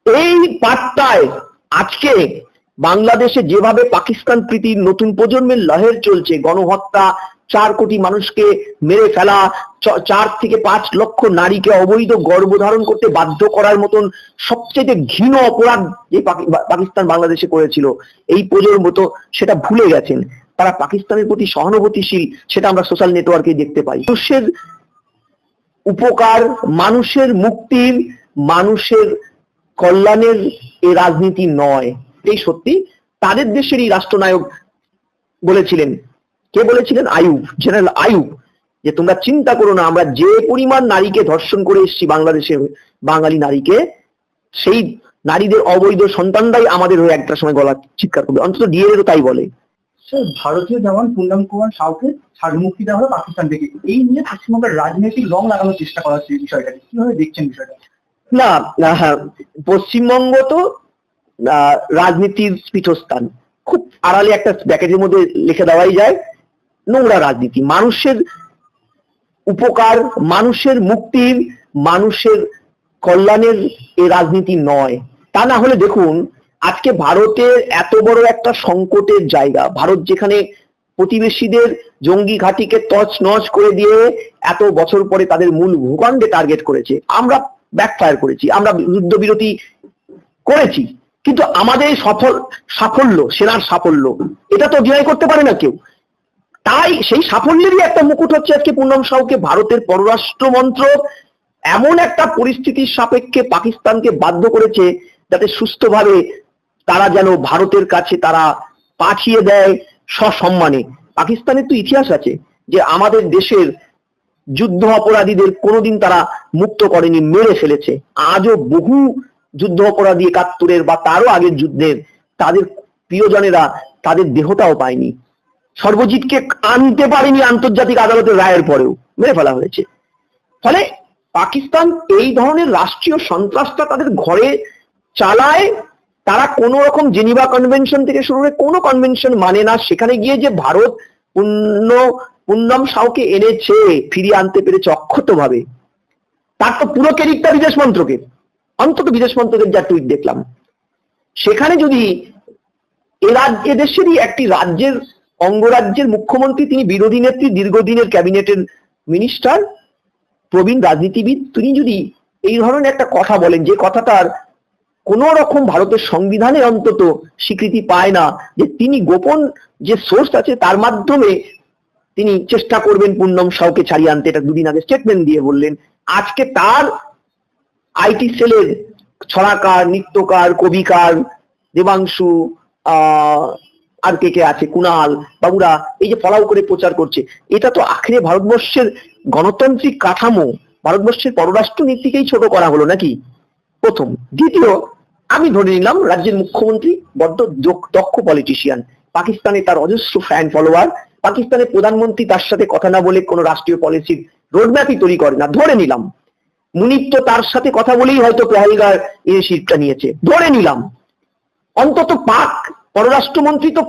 এই বার্তায় আজকে বাংলাদেশে যেভাবে পাকিস্তান প্রীতির নতুন প্রজন্মের লহের চলছে, গণহত্যা, 4 কোটি মানুষকে মেরে ফেলা, 4 থেকে 5 লক্ষ নারীকে অবৈধ গর্ভধারণ করতে বাধ্য করার মতন সবচেয়ে ঘৃণ অপরাধ যে পাকিস্তান বাংলাদেশে করেছিল, এই প্রজন্ম তো সেটা ভুলে গেছেন। তারা পাকিস্তানের প্রতি সহানুভূতিশীল, সেটা আমরা সোশ্যাল নেটওয়ার্কে দেখতে পাই। মানুষের উপকার, মানুষের মুক্তির, মানুষের কল্যাণের এই রাজনীতি নয়। এই সত্যি তাদের দেশেরই রাষ্ট্রনায়ক বলেছিলেন। কে বলেছিলেন? আইয়ুব, জেনারেল আইয়ুব, যে তোমরা চিন্তা করো না, আমরা যে পরিমাণ নারীকে ধর্ষণ করে এসেছি বাংলাদেশের বাঙালি নারীকে, সেই নারীদের অবৈধ সন্তানরাই আমাদের হয়ে একটা সময় গলা চিৎকার করবে। অন্তত ডিএনএ তাই বলে। ভারতীয় জওয়ান পুন্নম কুমার সাউকে ছাড় মুক্তি দেওয়া হলো পাকিস্তান থেকে, এই নিয়ে পশ্চিমবঙ্গের রাজনৈতিক রং লাগানোর চেষ্টা করা হচ্ছে। বিষয়টাকে কিভাবে দেখছেন? বিষয়টা না, পশ্চিমবঙ্গ তো রাজনীতির পীঠস্থান, খুব আড়ালে একটা ব্যাকেটের মধ্যে লিখে দেওয়াই যায়, নোংরা রাজনীতি। মানুষের উপকার, মানুষের মুক্তির, মানুষের কল্যাণের এই রাজনীতি নয়। তা না হলে দেখুন, আজকে ভারতের এত বড় একটা সংকটের জায়গা, ভারত যেখানে প্রতিবেশীদের জঙ্গি ঘাঁটিকে তছনছ করে দিয়ে এত বছর পরে তাদের মূল ভূখণ্ডে টার্গেট করেছে, আমরা ব্যাকফায়ার করেছি, আমরা যুদ্ধবিরতি করেছি, কিন্তু আমাদের সাফল্য, সেনার সাফল্য, এটা তো ডিনাই করতে পারে না কেউ। তাই সেই সাফল্যেরই একটা মুকুট হচ্ছে আজকে পুন্নম সাউকে ভারতের পররাষ্ট্র মন্ত্রক এমন একটা পরিস্থিতির সাপেক্ষে পাকিস্তানকে বাধ্য করেছে যাতে সুস্থভাবে তারা যেন ভারতের কাছে তারা পাঠিয়ে দেয় সসম্মানে। পাকিস্তানের তো ইতিহাস আছে যে আমাদের দেশের যুদ্ধ অপরাধীদের কোনোদিন তারা মুক্ত করেনি, মেরে ফেলেছে। আজও বহু যুদ্ধ অপরাধী 71-এর বা তারও আগের যুদ্ধের তাদের প্রিয়জনেরা তাদের দেহটাও পায়নি, সর্বজিৎকে আনতে পারেনি আন্তর্জাতিক আদালতের রায়ের পরেও, মেরে ফেলা হয়েছে। ফলে পাকিস্তান এই ধরনের রাষ্ট্রীয় সন্ত্রাসটা তাদের ঘরে চালায়। তারা কোন রকম জেনিভা কনভেনশন থেকে শুরু করে কোনো কনভেনশন মানে না। সেখানে গিয়ে যে ভারত পুন্নম সাউকে এনেছে, ফিরিয়ে আনতে পেরেছে অক্ষতভাবে, তার তো পুরো ক্রেডিটটা বিদেশ মন্ত্রকের। অন্তত বিদেশ মন্ত্রকের যা টুইট দেখলাম, সেখানে যদি এদেশেরই একটি রাজ্যের অঙ্গরাজ্যের মুখ্যমন্ত্রী, তিনি বিরোধী নেত্রী, দীর্ঘদিনের ক্যাবিনেটের মিনিস্টার, প্রবীণ রাজনীতিবিদ, তিনি যদি এই ধরনের একটা কথা বলেন, যে কথাটার কোন রকম ভারতের সংবিধানে অন্তত স্বীকৃতি পায় না, যে তিনি গোপন যে সোর্স আছে তার মাধ্যমে তিনি চেষ্টা করবেন পুন্নম সাউকে ছাড়িয়ে আনতে, এটা দুদিন আগে স্টেটমেন্ট দিয়ে বললেন। আজকে তার আইটি সেলের ছড়াকার, নৃত্যকার, কবিকার দেবাংশু, আর কে আছে, কুণাল বাবুরা এই যে ফলাও করে প্রচার করছে, এটা তো আখেরে ভারতবর্ষের গণতান্ত্রিক কাঠামো, ভারতবর্ষের পররাষ্ট্র নীতিকেই ছোট করা হলো নাকি? প্রথম। দ্বিতীয়, আমি ধরে নিলাম রাজ্যের মুখ্যমন্ত্রী বড্ড দক্ষ পলিটিশিয়ান, পাকিস্তানে তার অজস্র ফ্যান ফলোয়ার, পাকিস্তানের প্রধানমন্ত্রী তার সাথে কথা না বলে কোনো রাষ্ট্রীয় পলিসির রোডম্যাপই তৈরি করে না, ধরে নিলাম। মুনির তো তার সাথে কথা বলেই হয়তো পেহেলগাঁও ইনিশিয়েটিভটা নিয়েছে, ধরে নিলাম। অন্তত পাক পররাষ্ট্রমন্ত্রী তো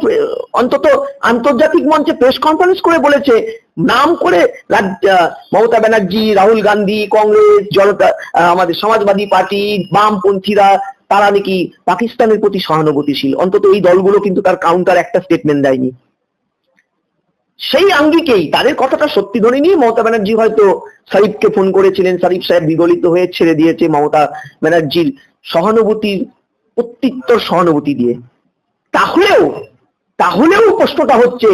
অন্তত আন্তর্জাতিক মঞ্চে প্রেস কনফারেন্স করে বলেছে, নাম করে মমতা ব্যানার্জি, রাহুল গান্ধী, কংগ্রেস, জনতা, আমাদের সমাজবাদী পার্টি, বামপন্থীরা, তারা নাকি পাকিস্তানের প্রতি সহানুভূতিশীল। অন্তত এই দলগুলো কিন্তু তার কাউন্টার একটা স্টেটমেন্ট দেয়নি। সেই আঙ্গিকেই তাদের কথাটা সত্যি ধরে নিয়ে মমতা ব্যানার্জি হয়তো শরীফকে ফোন করেছিলেন, শরীফ সাহেব বিগলিত হয়ে ছেড়ে দিয়েছে মমতা ব্যানার্জির সহানুভূতির প্রত্যুত্তর সহানুভূতি দিয়ে। তাহলেও প্রশ্নটা হচ্ছে,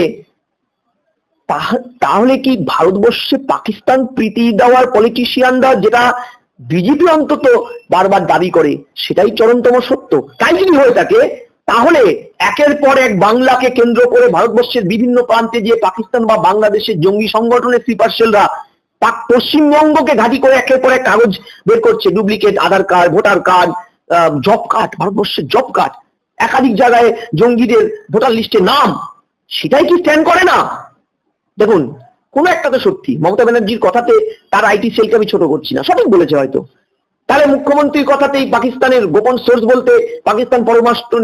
তাহলে কি ভারতবর্ষে পাকিস্তান প্রীতি দেওয়ার পলিটিশিয়ানরা, যেটা বিজেপি অন্তত বারবার দাবি করে, সেটাই চরমতম সত্য? তাই যদি হয়ে থাকে, তাহলে একের পর এক বাংলাকে কেন্দ্র করে ভারতবর্ষের বিভিন্ন প্রান্তে যে পাকিস্তান বা বাংলাদেশের জঙ্গি সংগঠনের স্লিপার সেলরা পশ্চিমবঙ্গকে ঘাঁটি করে একের পর এক কাগজ বের করছে, duplicate Aadhaar card, voter card, job card, ভারতবর্ষের জব কার্ড, একাধিক জায়গায় জঙ্গিদের ভোটার লিস্টে নাম, সেটাই কি স্ট্যান্ড করে না? দেখুন, কোন একটা তো সত্যি, মমতা ব্যানার্জির কথাতে তার আইটি সেলকে আমি ছোট করছি না, সঠিক বলেছে হয়তো। তাহলে মুখ্যমন্ত্রীর কথাতেই পাকিস্তানের গোপন সোর্স বলতে পাকিস্তান পররাষ্ট্র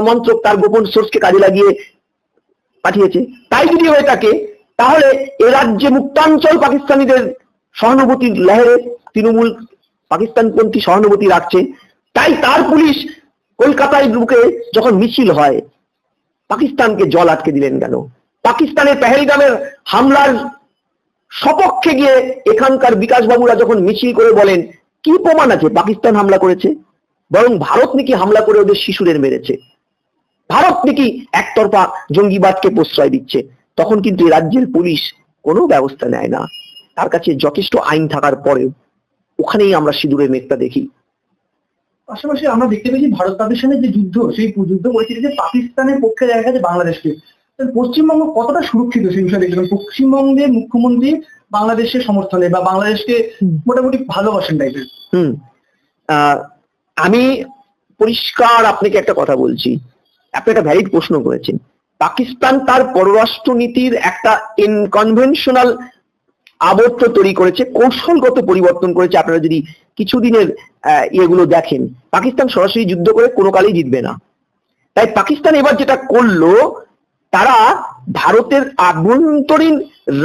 মন্ত্রক তার গোপন সোর্সকে কাজে লাগিয়ে পাঠিয়েছে। তাই যদি হয়ে থাকে, তাহলে এ রাজ্যে মুক্তাঞ্চল পাকিস্তানিদের সহানুভূতির লহেরে তৃণমূল পাকিস্তানপন্থী সহানুভূতি রাখছে, তাই তার পুলিশ কলকাতায় বুকে যখন মিছিল হয়, পাকিস্তানকে জল আটকে দিলেন কেন? পাকিস্তানের পেহেলগামের হামলার সপক্ষে গিয়ে এখানকার বিকাশ বাবুরা যখন মিছিল করে বলেন কি প্রমাণ আছে পাকিস্তান হামলা করেছে, বরং ভারত নাকি হামলা করে ওদের শিশুদের মেরেছে, ভারত নাকি একতরফা জঙ্গিবাদকে প্রশ্রয় দিচ্ছে, তখন কিন্তু এই রাজ্যের পুলিশ কোনো ব্যবস্থা নেয় না। তার কাছে যথেষ্ট আইন থাকার পরেও ওখানেই আমরা সিঁদুরের মেঘটা দেখি। পাশাপাশি আমরা দেখতে পেয়েছি ভারত পাকিস্তানের যে যুদ্ধ, সেই যুদ্ধ পরিস্থিতিতে পাকিস্তানের পক্ষে দেখা গেছে বাংলাদেশকে। পশ্চিমবঙ্গ কতটা সুরক্ষিত সেই বিষয়ে দেখবেন, পশ্চিমবঙ্গের মুখ্যমন্ত্রী বাংলাদেশের সমর্থনে বা বাংলাদেশকে মোটামুটি ভালোবাসেন টাইপের। আমি পরিষ্কার আপনাকে একটা কথা বলছি, আপনি একটা ভ্যালিড প্রশ্ন করেছেন। পাকিস্তান তার পররাষ্ট্র নীতির একটা ইনকনভেনশনাল আবর্ত তৈরি করেছে, কৌশলগত পরিবর্তন করেছে। আপনারা যদি কিছুদিনের ইয়েগুলো দেখেন, পাকিস্তান সরাসরি যুদ্ধ করে কোনো কালেই জিতবে না। তাই পাকিস্তান এবার যেটা করলো, তারা ভারতের আভ্যন্তরীণ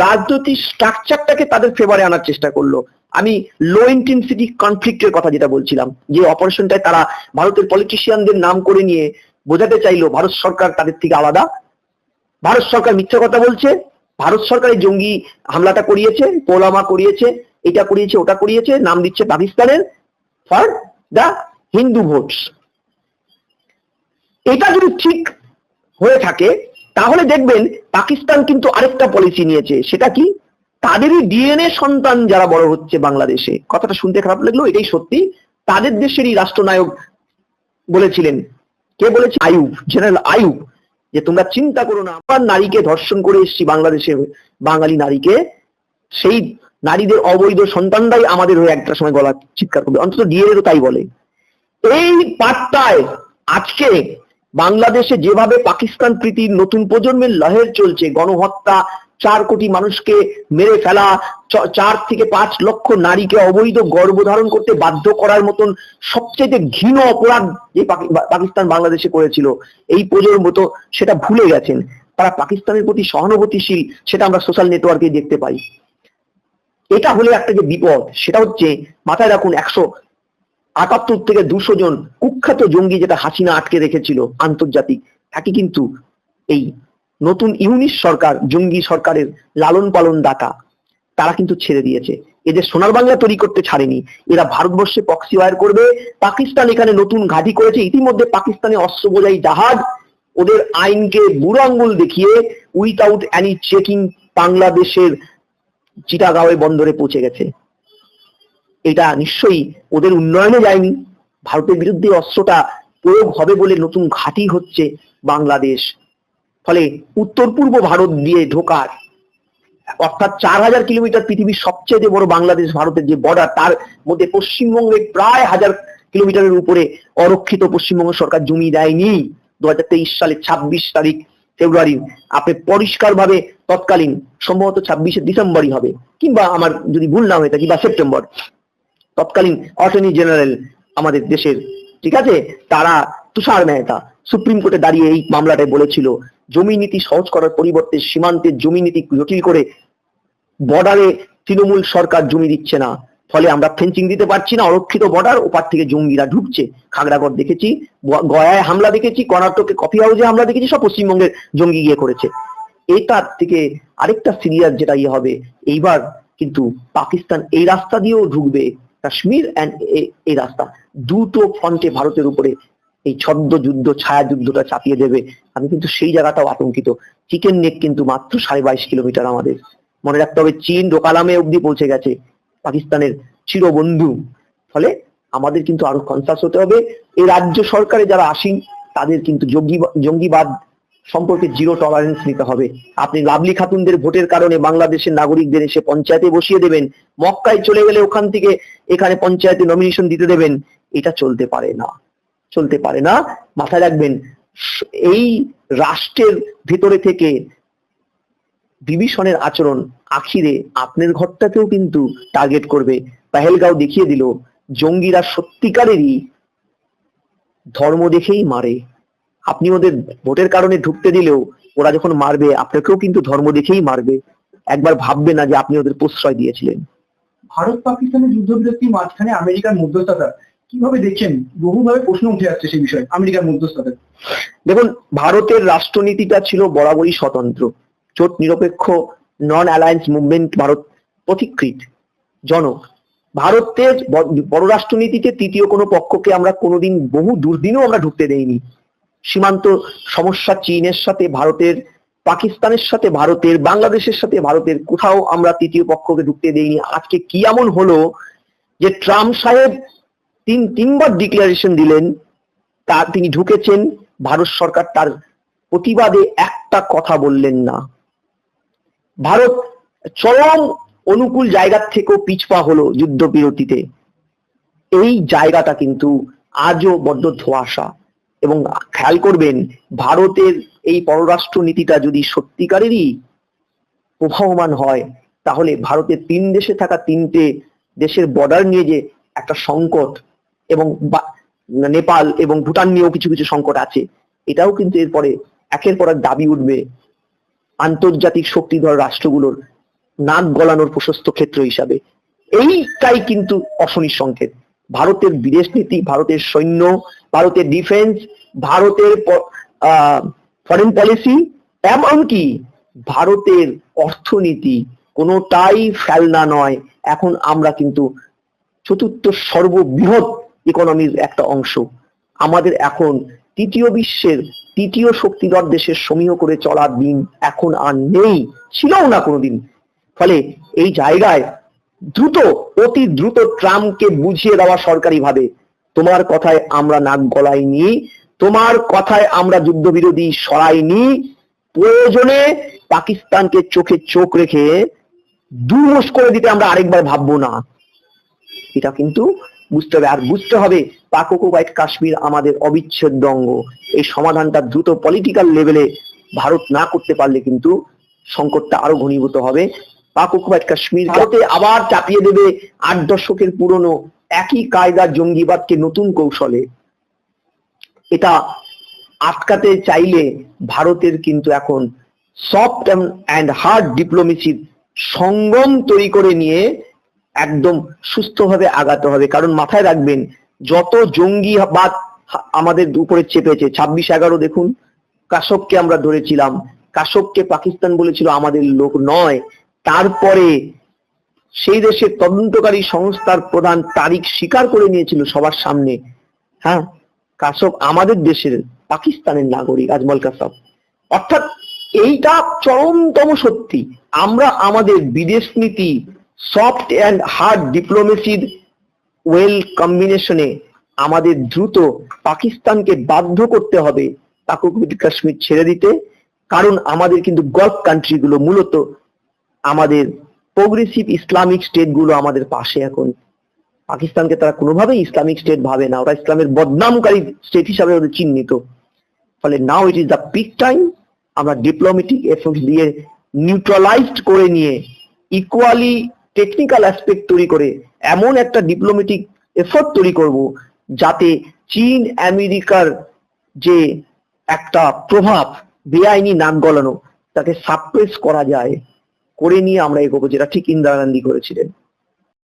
রাজনৈতিক স্ট্রাকচারটাকে তাদের ফেভারে আনার চেষ্টা করলো। আমি লো ইন্টেন্সিটি কনফ্লিক্টের কথা যেটা বলছিলাম, যে অপারেশনটায় তারা ভারতের পলিটিশিয়ানদের নাম করে নিয়ে বোঝাতে চাইলো ভারত সরকার তাদের থেকে আলাদা, ভারত সরকার মিথ্যা কথা বলছে, ভারত সরকারের জঙ্গি হামলাটা করিয়েছে, পোলামা করিয়েছে, এটা করিয়েছে, ওটা করিয়েছে, নাম দিচ্ছে পাকিস্তানের ফর দা হিন্দু ভোটস। এটা যদি ঠিক হয়ে থাকে তাহলে দেখবেন পাকিস্তান কিন্তু আরেকটা পলিসি নিয়েছে। সেটা কি? তাদেরই ডিএনএ সন্তান যারা বড় হচ্ছে বাংলাদেশে, কথাটা শুনতে খারাপ লাগলো, এটাই সত্যি, তাদের দেশেরই রাষ্ট্রনায়ক বলেছিলেন, কে বলেছে? আইয়ুব, জেনারেল আইয়ুব, যে তোমরা চিন্তা করো না, আমার নারীকে ধর্ষণ করে এসেছি বাংলাদেশের বাঙালি নারীকে, সেই নারীদের অবৈধ সন্তানরাই আমাদের হয়ে একটা সময় গলা চিৎকার করবে, অন্তত ডিএনএ তাই বলে। এই পাট্টায় আজকে বাংলাদেশে যেভাবে পাকিস্তান প্রীতির নতুন প্রজন্মের লহের চলছে, গণহত্যা, 4 কোটি মানুষকে মেরে ফেলা, 4 থেকে 5 লক্ষ নারীকে অবৈধ গর্ভধারণ করতে বাধ্য করার মতন সবচেয়ে ঘৃণ্য অপরাধ যে পাকিস্তান বাংলাদেশে করেছিল, এই প্রজন্ম তো সেটা ভুলে গেছেন। তারা পাকিস্তানের প্রতি সহানুভূতিশীল, সেটা আমরা সোশ্যাল নেটওয়ার্কে দেখতে পাই। এটা হলে একটা যে বিপদ, সেটা হচ্ছে মাথায় রাখুন, 178 থেকে 200 জন কুখ্যাত জঙ্গি যেটা হাসিনা আটকে রেখেছিল আন্তর্জাতিক, তাকে কিন্তু এই নতুন ইউনিশ সরকার, জঙ্গি সরকারের লালন পালন দাতা, তারা কিন্তু ছেড়ে দিয়েছে। এদের সোনার বাংলা তৈরি করতে ছাড়েনি, এরা ভারতবর্ষে প্রক্সি ওয়্যার করবে। পাকিস্তান এখানে নতুন ঘাঁটি করেছে, ইতিমধ্যে পাকিস্তানে অস্ত্র বোঝাই জাহাজ ওদের আইনকে বুড়ো আঙ্গুল দেখিয়ে উইথাউট এনি চেকিং বাংলাদেশের চিটাগাঁও বন্দরে পৌঁছে গেছে। এটা নিশ্চয়ই ওদের উন্নয়নে যায়নি, ভারতের বিরুদ্ধে অস্ত্রটা প্রয়োগ হবে বলে নতুন ঘাঁটি হচ্ছে বাংলাদেশ। ফলে উত্তর পূর্ব ভারত দিয়ে ঢোকার, অর্থাৎ 4000 কিলোমিটার পৃথিবীর সবচেয়ে বড় বাংলাদেশ ভারতের যে বর্ডার, তার মধ্যে পশ্চিমবঙ্গে প্রায় 1000 কিলোমিটারের উপরে অরক্ষিত পশ্চিমবঙ্গ সরকার জমি দেয়নি। 2023 সালে 26 তারিখ ফেব্রুয়ারি, আপনি পরিষ্কার ভাবে তৎকালীন, সম্ভবত 26শে ডিসেম্বরই হবে, কিংবা আমার যদি ভুল না হয়ে থাকে, বা সেপ্টেম্বর, তৎকালীন অ্যাটর্নি জেনারেল আমাদের দেশের, ঠিক আছে, তারা তুষার মেহতা সুপ্রিম কোর্টে দাঁড়িয়ে এই মামলাটায় বলেছিল জমি নীতি সহজ করার পরিবর্তে সীমান্তের জমি নীতি জটিল করে বর্ডারে তৃণমূল সরকার জমি দিচ্ছে না, ফলে আমরা ফেন্সিং দিতে পারছি না, অরক্ষিত বর্ডার, ওপার থেকে জঙ্গিরা ঢুকছে। খাগড়াগড় দেখেছি, গয়ায় হামলা দেখেছি, কর্ণাটকে কফি হাউসে হামলা দেখেছি, সব পশ্চিমবঙ্গের জঙ্গি গিয়ে করেছে। এটার থেকে আরেকটা সিরিয়াস যেটা হবে, এইবার কিন্তু পাকিস্তান এই রাস্তা দিয়েও ঢুকবে, কাশ্মীর এন্ড এই রাস্তা, দুটো ফ্রন্টে ভারতের উপরে এই ছদ্ম যুদ্ধ, ছায়া যুদ্ধটা চাপিয়ে দেবে। আমি কিন্তু সেই জায়গাটাও আতঙ্কিত। চিকেন নেক কিন্তু মাত্র 22.5 কিলোমিটার, আমাদের মনে রাখতে হবে চীন ডোকালামে অব্দি পৌঁছে গেছে, পাকিস্তানের চিরবন্ধু। ফলে আমাদের কিন্তু আরো কনসাস হতে হবে। এই রাজ্য সরকারে যারা আসেন তাদের কিন্তু জঙ্গিবাদ সম্পর্কে জিরো টলারেন্স নিতে হবে। আপনি লাভলি খাতুনদের ভোটের কারণে বাংলাদেশের নাগরিকদের এসে পঞ্চায়েতে বসিয়ে দেবেন, মক্কায় চলে গেলে ওখান থেকে এখানে পঞ্চায়েতে নমিনেশন দিতে দেবেন, এটা চলতে পারে না, চলতে পারে না। মাথায় রাখবেন, এই রাষ্ট্রের ভিতরে থেকে বিভীষণের আচরণ আখিরে আপনার ঘরটাকেও কিন্তু টার্গেট করবে। পেহেলগাঁও দেখিয়ে দিল জঙ্গিরা সত্যিকারেরই ধর্ম দেখেই মারে। আপনি ওদের ভোটের কারণে ঢুকতে দিলেও ওরা যখন মারবে আপনাকেও কিন্তু ধর্ম দেখেই মারবে। একবার ভাববে না যে আপনি ওদের প্রশ্রয় দিয়েছিলেন। ভারত পাকিস্তানের যুদ্ধবিরতির মাঝখানে আমেরিকার মধ্যস্থতা কিভাবে দেখছেন? বহুভাবে প্রশ্ন উঠে আসছে সেই বিষয়ে আমেরিকার মধ্যস্থতায়। দেখুন, ভারতের রাষ্ট্রনীতিটা ছিল বরাবরই স্বতন্ত্র, জোট নিরপেক্ষ, নন অ্যালায়েন্স মুভমেন্ট ভারত পথিকৃৎ জনক। ভারতের পররাষ্ট্রনীতিতে তৃতীয় কোনো পক্ষকে আমরা কোনোদিন, বহু দুর্দিনও আমরা ঢুকতে দেইনি। সীমান্ত সমস্যা চীনের সাথে ভারতের, পাকিস্তানের সাথে ভারতের, বাংলাদেশের সাথে ভারতের, কোথাও আমরা তৃতীয় পক্ষকে ঢুকতে দেইনি। আজকে কি এমন হলো যে ট্রাম্প সাহেব তিনবার ডিক্লারেশন দিলেন, তিনি ঢুকেছেন, ভারত সরকার তার প্রতিবাদে একটা কথা বললেন না। ভারত চরম অনুকূল জায়গার থেকেও পিছপা হলো যুদ্ধবিরতিতে। এই জায়গাটা কিন্তু আজও বড্ড ধোঁয়াশা। এবং খেয়াল করবেন, ভারতের এই পররাষ্ট্র নীতিটা যদি সত্যিকারেরই প্রবাহমান হয়, তাহলে ভারতের 3 দেশে থাকা 3টে দেশের বর্ডার নিয়ে যে একটা সংকট, এবং নেপাল এবং ভুটান নিয়েও কিছু কিছু সংকট আছে, এটাও কিন্তু এরপরে একের পর এক দাবি উঠবে আন্তর্জাতিক শক্তিধর রাষ্ট্রগুলোর নাক গলানোর প্রশস্ত ক্ষেত্র হিসাবে। এইটাই কিন্তু অশনির সংকেত। ভারতের বিদেশ নীতি, ভারতের সৈন্য, ভারতের ডিফেন্স, ভারতের ফরেন পলিসি, এমনকি ভারতের অর্থনীতি কোনোটাই ফেলনা নয়। এখন আমরা কিন্তু চতুর্থ সর্ববৃহৎ ইকোনমির একটা অংশ। আমাদের এখন তৃতীয় বিশ্বের তৃতীয় শক্তিধর দেশের সমীহ করে চলার দিন এখন আর নেই, ছিলও না কোনোদিন। ফলে এই জায়গায় দ্রুত, অতি দ্রুত ট্রাম্পকে বুঝিয়ে দেওয়া সরকারি ভাবে, তোমার কথায় আমরা নাক গলাইনি, তোমার কথায় আমরা যুদ্ধবিরোধী সরাইনি, প্রয়োজনে পাকিস্তানকে চোখে চোখ রেখে দুমুশ করে দিতে আমরা আরেকবার ভাববো না। এটা কিন্তু বুঝতে হবে। আর বুঝতে হবে, পাক অকুপাইড কাশ্মীর আমাদের অবিচ্ছেদ্য অঙ্গ। এই সমাধানটা দ্রুত পলিটিক্যাল লেভেলে ভারত না করতে পারলে কিন্তু সংকটটা আরো ঘনীভূত হবে। পাক অকুপাইড কাশ্মীর ভারতে আবার চাপিয়ে দেবে 8 দশকের পুরনো একই কায়দার জঙ্গিবাদকে নতুন কৌশলে। এটা আটকাতে চাইলে ভারতের কিন্তু এখন সফট অ্যান্ড হার্ড ডিপ্লোমেসির সঙ্গম তৈরি করে নিয়ে একদম সুস্থভাবে আগাতে হবে। কারণ মাথায় রাখবেন, যত জঙ্গিবাদ আমাদের উপরে চেপেছে, 26/11 দেখুন, কাশবকে আমরা ধরেছিলাম, কাশবকে পাকিস্তান বলেছিল আমাদের লোক নয়। তারপরে সেই দেশের তদন্তকারী সংস্থার প্রধান তারিক স্বীকার করে নিয়েছিল সবার সামনে, হ্যাঁ, কাশব আমাদের দেশের, পাকিস্তানের নাগরিক আজমল কাসব। অর্থাৎ এইটা চরমতম সত্যি। আমরা আমাদের বিদেশ নীতি সফট অ্যান্ড হার্ড ডিপ্লোমেসির ওয়েল কম্বিনেশনে আমাদের দ্রুত পাকিস্তানকে বাধ্য করতে হবে পাক অকুপাইড কাশ্মীর ছেড়ে দিতে। কারণ আমাদের কিন্তু গলফ কান্ট্রিগুলো, মূলত আমাদের প্রোগ্রেসিভ ইসলামিক স্টেট গুলো আমাদের পাশে। এখন পাকিস্তানকে তারা কোনোভাবেই ইসলামিক স্টেট ভাবে না, ওরা ইসলামের বদনামকারী স্টেট হিসাবে ওদের চিহ্নিত। ফলে now it is the peak time আমরা ডিপ্লোমেটিক এফোর্টস দিয়ে নিউট্রালাইজড করে নিয়ে, ইকুয়ালি টেকনিক্যাল অ্যাসপেক্ট তৈরি করে এমন একটা ডিপ্লোমেটিক এফোর্ট তৈরি করব যাতে চীন আমেরিকার যে একটা প্রভাব, বেআইনি নাক গলানো, তাকে সাপ্রেস করা যায়, করে নিয়ে আমরা এগোবো, যেটা ঠিক ইন্দিরা গান্ধী করেছিলেন।